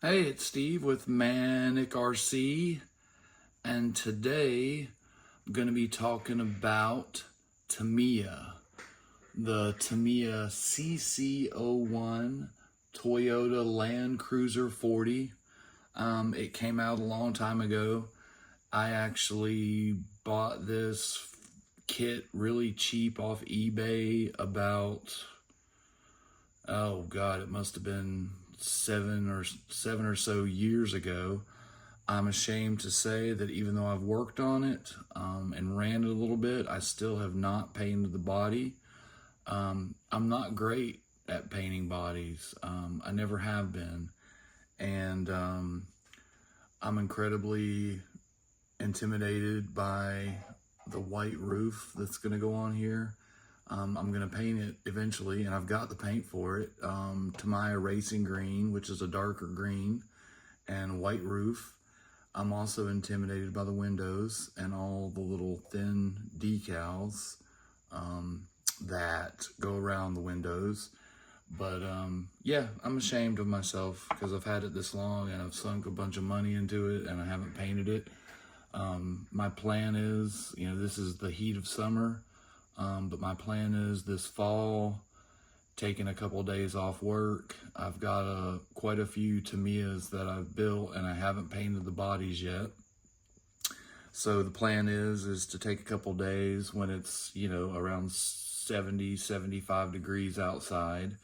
Hey, it's Steve with Manic RC, and today I'm going to be talking about Tamiya, the Tamiya CC-01 Toyota Landcruiser 40. It came out a long time ago. I actually bought this kit really cheap off eBay about, oh God, it must have been seven or so years ago. I'm ashamed to say that even though I've worked on it and ran it a little bit, I still have not painted the body. I'm not great at painting bodies. I never have been. And I'm incredibly intimidated by the white roof that's going to go on here. I'm going to paint it eventually, and I've got the paint for it. Tamiya Racing Green, which is a darker green, and white roof. I'm also intimidated by the windows and all the little thin decals that go around the windows. But yeah, I'm ashamed of myself because I've had it this long and I've sunk a bunch of money into it and I haven't painted it. My plan is, this is the heat of summer. But my plan is this fall, taking a couple days off work. I've got quite a few Tamiyas that I've built and I haven't painted the bodies yet. So the plan is to take a couple days when it's, around 70, 75 degrees outside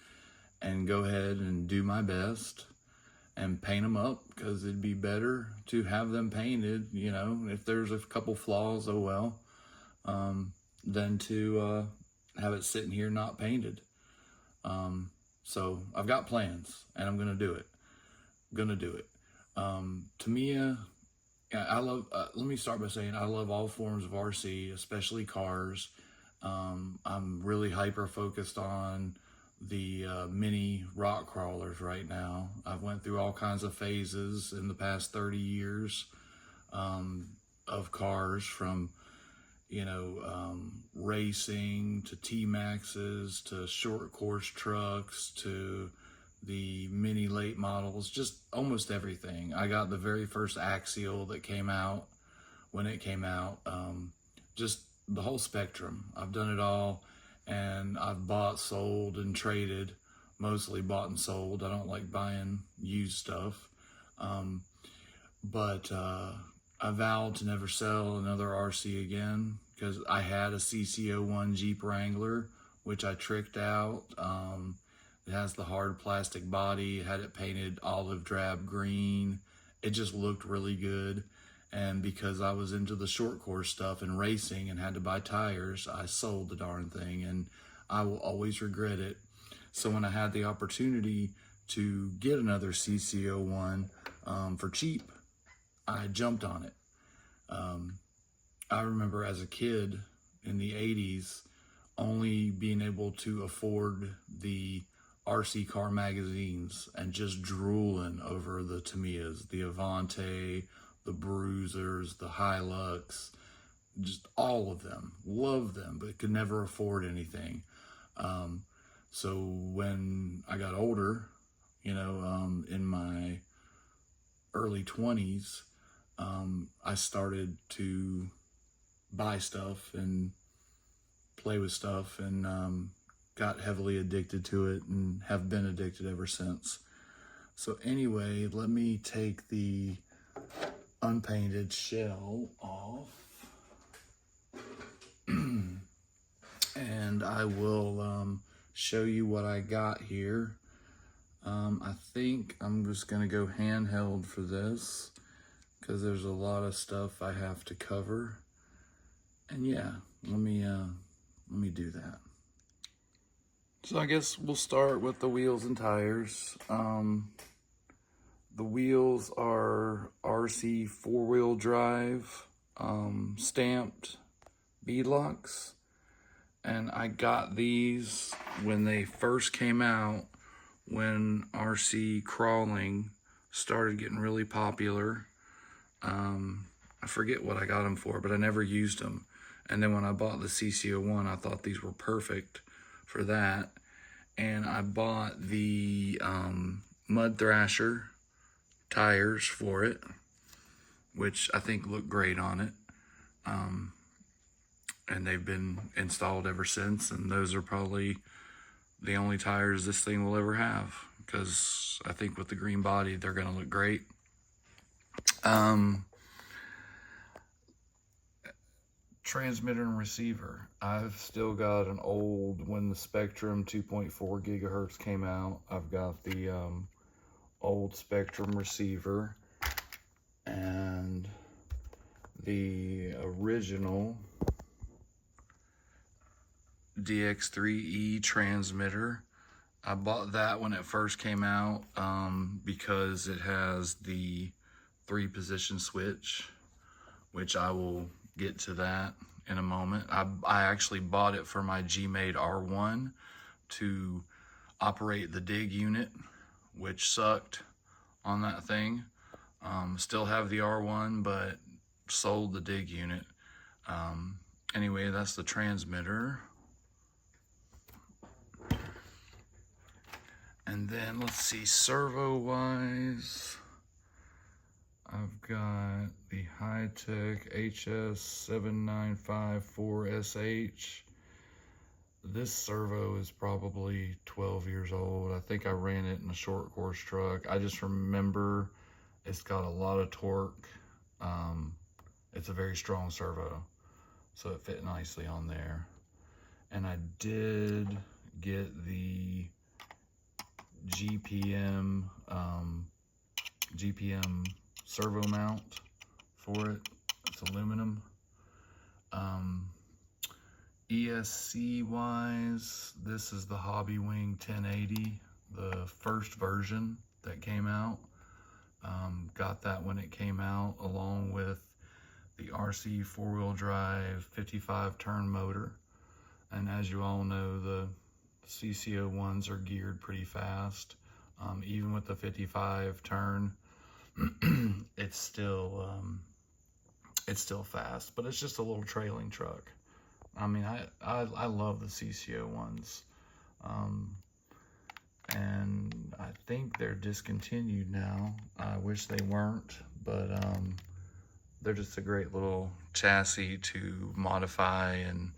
and go ahead and do my best and paint them up, because it'd be better to have them painted, if there's a couple flaws, oh well. Than to have it sitting here not painted. So I've got plans and I'm gonna do it. Tamiya, I love, let me start by saying I love all forms of RC, especially cars. I'm really hyper focused on the mini rock crawlers right now. I've went through all kinds of phases in the past 30 years of cars, from racing to T-Maxes to short course trucks to the mini late models, just almost everything. I got the very first Axial that came out when it came out, just the whole spectrum. I've done it all, and I've bought, sold, and traded, mostly bought and sold. I don't like buying used stuff. But I vowed to never sell another RC again, because I had a CC-01 Jeep Wrangler, which I tricked out. It has the hard plastic body, had it painted olive drab green. It just looked really good. And because I was into the short course stuff and racing and had to buy tires, I sold the darn thing, and I will always regret it. So when I had the opportunity to get another CC-01 for cheap, I jumped on it. I remember as a kid in the 80s only being able to afford the RC car magazines and just drooling over the Tamiyas, the Avante, the Bruisers, the Hilux, just all of them. Loved them, but could never afford anything. So when I got older, in my early 20s, I started to buy stuff and play with stuff, and got heavily addicted to it and have been addicted ever since. So anyway, let me take the unpainted shell off and I will show you what I got here. I think I'm just gonna go handheld for this, because there's a lot of stuff I have to cover. And yeah, let me do that. So I guess we'll start with the wheels and tires. The wheels are RC 4-wheel drive, stamped beadlocks. And I got these when they first came out, when RC crawling started getting really popular. I forget what I got them for, but I never used them. And then when I bought the CC-01, I thought these were perfect for that. And I bought the Mud Thrasher tires for it, which I think look great on it. And they've been installed ever since, and those are probably the only tires this thing will ever have, because I think with the green body, they're going to look great. Transmitter and receiver. I've still got an old, when the Spectrum 2.4 gigahertz came out, I've got the old Spectrum receiver and the original DX3E transmitter. I bought that when it first came out because it has the 3-position switch, which I will get to that in a moment. I actually bought it for my G-Made R1 to operate the dig unit, which sucked on that thing. Still have the R1, but sold the dig unit. Anyway, that's the transmitter. And then let's see, servo wise, I've got the Hi-Tech HS7954SH. This servo is probably 12 years old. I think I ran it in a short course truck. I just remember it's got a lot of torque. It's a very strong servo, so it fit nicely on there. And I did get the GPM servo mount for it. It's aluminum. ESC wise, this is the Hobby Wing 1080, the first version that came out. Got that when it came out, along with the RC 4-wheel drive 55 turn motor. And as you all know, the CC-01s are geared pretty fast. Even with the 55 turn, it's still fast, but it's just a little trailing truck. I mean, I love the CC-01s, and I think they're discontinued now. I wish they weren't, but they're just a great little chassis to modify and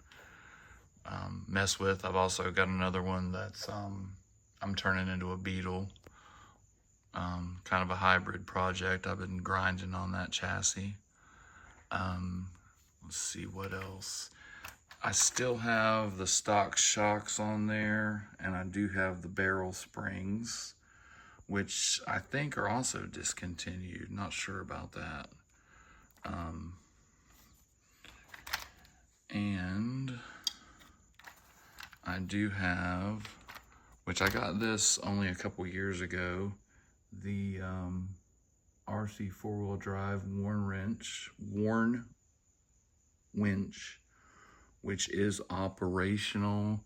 mess with. I've also got another one that's I'm turning into a Beetle, kind of a hybrid project. I've been grinding on that chassis. Let's see what else. I still have the stock shocks on there, and I do have the barrel springs, which I think are also discontinued. Not sure about that. And I do have, which I got this only a couple years ago, the RC 4-wheel drive worn winch, which is operational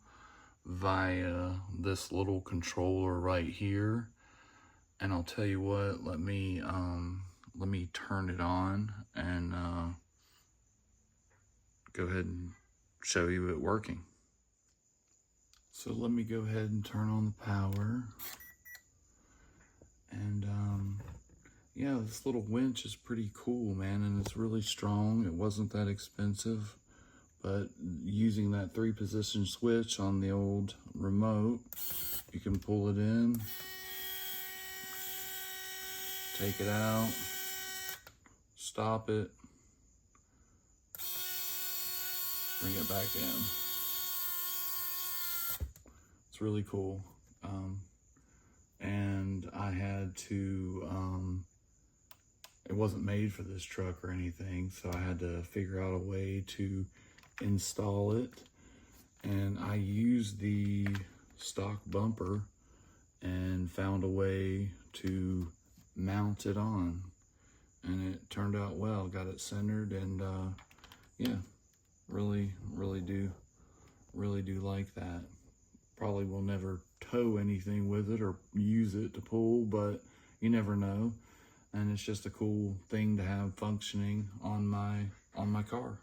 via this little controller right here. And I'll tell you what, let me turn it on and go ahead and show you it working. So let me go ahead and turn on the power. And yeah, this little winch is pretty cool, man, and it's really strong. It wasn't that expensive, but using that 3-position switch on the old remote, you can pull it in, take it out, stop it, bring it back in. It's really cool. And I had to, it wasn't made for this truck or anything, so I had to figure out a way to install it. And I used the stock bumper and found a way to mount it on. And it turned out well, got it centered, and yeah, really do like that. Probably will never tow anything with it or use it to pull, but you never know. And it's just a cool thing to have functioning on my car.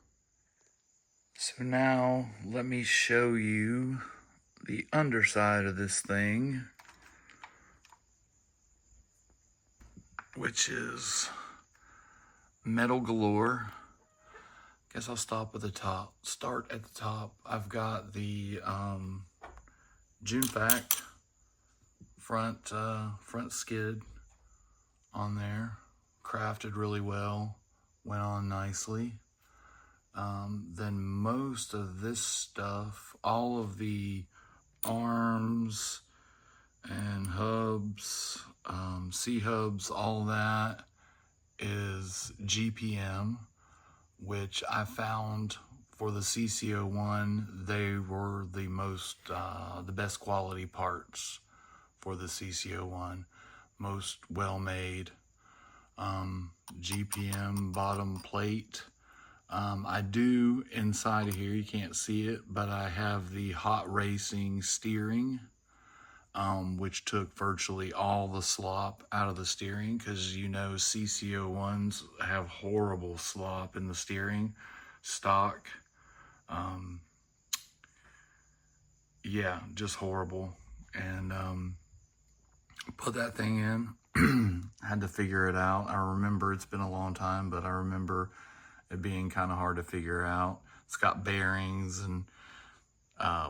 So now let me show you the underside of this thing, which is metal galore. Guess I'll start at the top. I've got the Junfac front skid on there, crafted really well, went on nicely. Then most of this stuff, all of the arms and hubs, C-hubs, all that is GPM, which I found for the CC-01, they were the best quality parts for the CC-01, most well-made. GPM bottom plate. I do, inside of here, you can't see it, but I have the hot racing steering, which took virtually all the slop out of the steering, because you know CC-01s have horrible slop in the steering stock. Yeah, just horrible. And put that thing in. Had to figure it out. I remember, it's been a long time, but I remember it being kind of hard to figure out. It's got bearings, and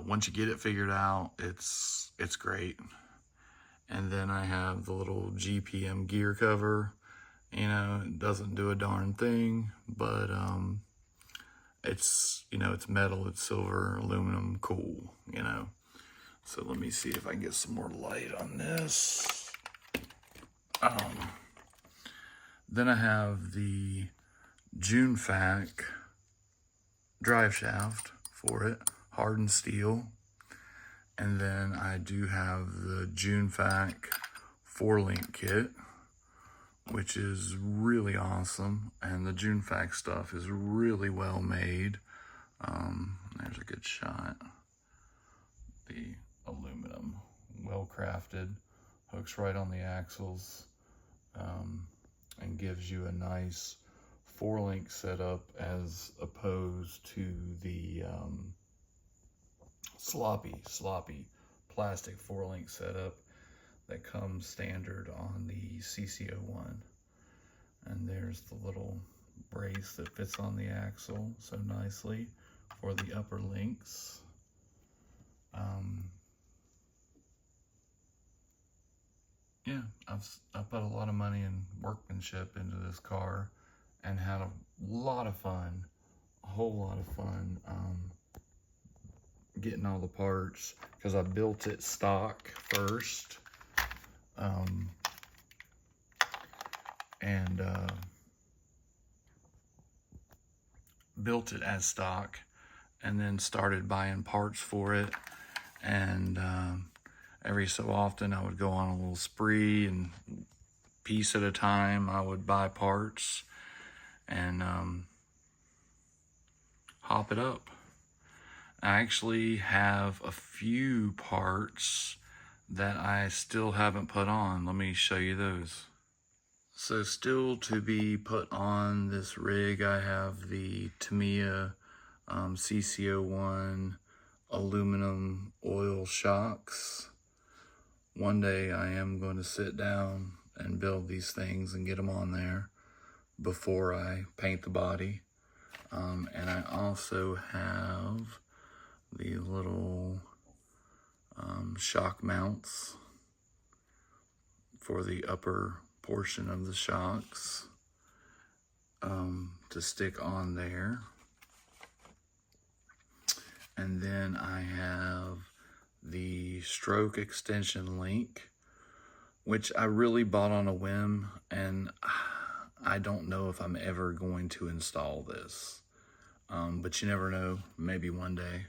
once you get it figured out, it's great. And then I have the little GPM gear cover. You know, it doesn't do a darn thing, but it's, you know, it's metal, it's silver, aluminum, cool, you know. So let me see if I can get some more light on this. Then I have the Junfac drive shaft for it, hardened steel. And then I do have the Junfac 4-link kit, which is really awesome. And the Junfac stuff is really well made. There's a good shot. The aluminum, well crafted, hooks right on the axles, and gives you a nice 4-link setup as opposed to the sloppy plastic 4-link setup that comes standard on the CC-01. And there's the little brace that fits on the axle so nicely for the upper links. Yeah, I've put a lot of money and workmanship into this car and had a lot of fun, a whole lot of fun getting all the parts, because I built it stock first. Built it as stock, and then started buying parts for it. And every so often I would go on a little spree, and piece at a time I would buy parts and hop it up. I actually have a few parts that I still haven't put on. Let me show you those. So still to be put on this rig, I have the Tamiya CC-01 aluminum oil shocks. One day I am going to sit down and build these things and get them on there before I paint the body. And I also have the little shock mounts for the upper portion of the shocks to stick on there. And then I have the stroke extension link, which I really bought on a whim, and I don't know if I'm ever going to install this, but you never know, maybe one day.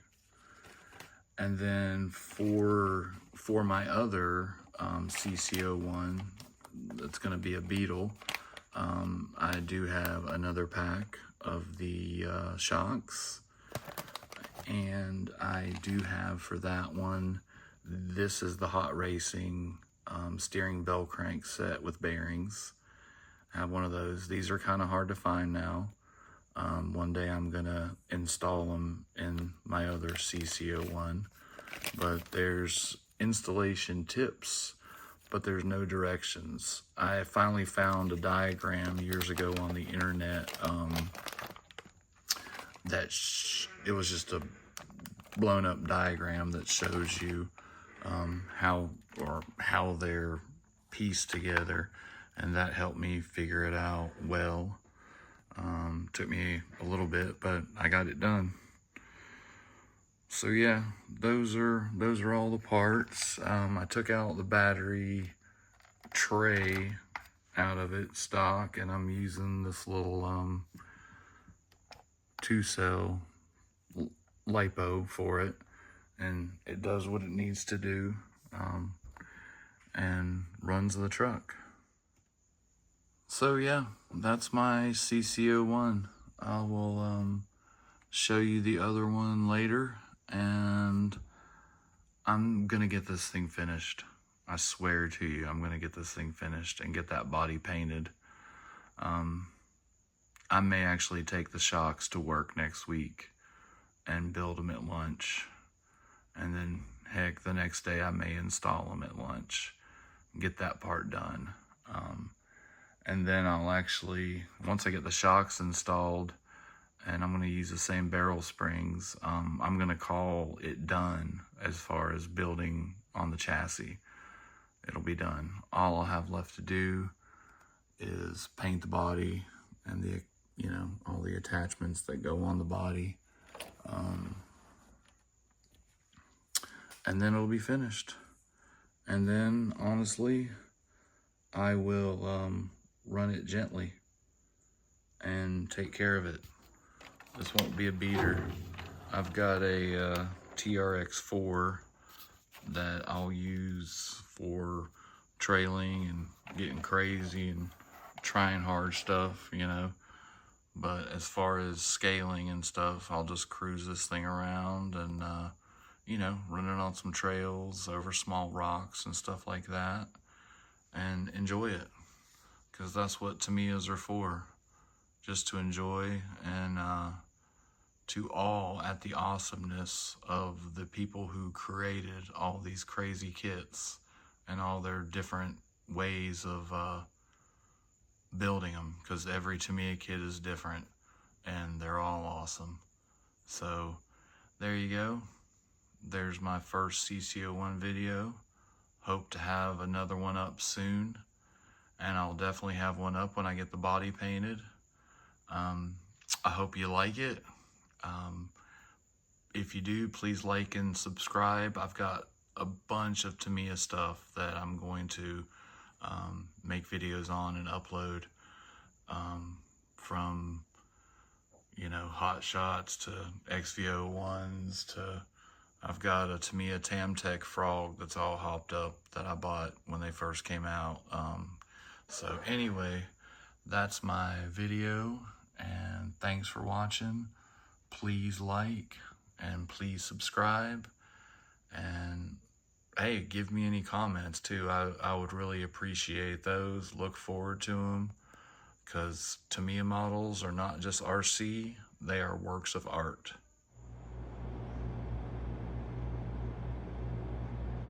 And then for my other CC-01, that's going to be a Beetle, I do have another pack of the shocks. And I do have for that one, this is the hot racing steering bell crank set with bearings. I have one of those. These are kind of hard to find now. One day I'm gonna install them in my other CC-01. But there's installation tips but there's no directions. I finally found a diagram years ago on the internet it was just a blown up diagram that shows you how they're pieced together, and that helped me figure it out well. Took me a little bit, but I got it done. So yeah, those are all the parts. I took out the battery tray out of it stock, and I'm using this little 2-cell lipo for it, and it does what it needs to do, and runs the truck. So yeah, that's my CC-01. I will show you the other one later, and I'm gonna get this thing finished. I swear to you, I'm gonna get this thing finished and get that body painted. I may actually take the shocks to work next week and build them at lunch, and then heck, the next day I may install them at lunch, get that part done. And then I'll actually, once I get the shocks installed, and I'm going to use the same barrel springs, I'm going to call it done as far as building on the chassis. It'll be done. All I'll have left to do is paint the body and the, all the attachments that go on the body. And then it'll be finished. And then, honestly, I will run it gently and take care of it. This won't be a beater. I've got a TRX4 that I'll use for trailing and getting crazy and trying hard stuff, But as far as scaling and stuff, I'll just cruise this thing around and, run it on some trails over small rocks and stuff like that, and enjoy it. Because that's what Tamiyas are for, just to enjoy and to awe at the awesomeness of the people who created all these crazy kits and all their different ways of building them, because every Tamiya kit is different and they're all awesome. So there you go. There's my first CC-01 video. Hope to have another one up soon, and I'll definitely have one up when I get the body painted. I hope you like it. If you do, please like and subscribe. I've got a bunch of Tamiya stuff that I'm going to make videos on and upload, from hot shots to XV01s to I've got a Tamiya Tamtech frog that's all hopped up that I bought when they first came out. So anyway, that's my video, and thanks for watching. Please like and please subscribe, and hey, give me any comments too. I would really appreciate those. Look forward to them, because Tamiya models are not just RC, they are works of art.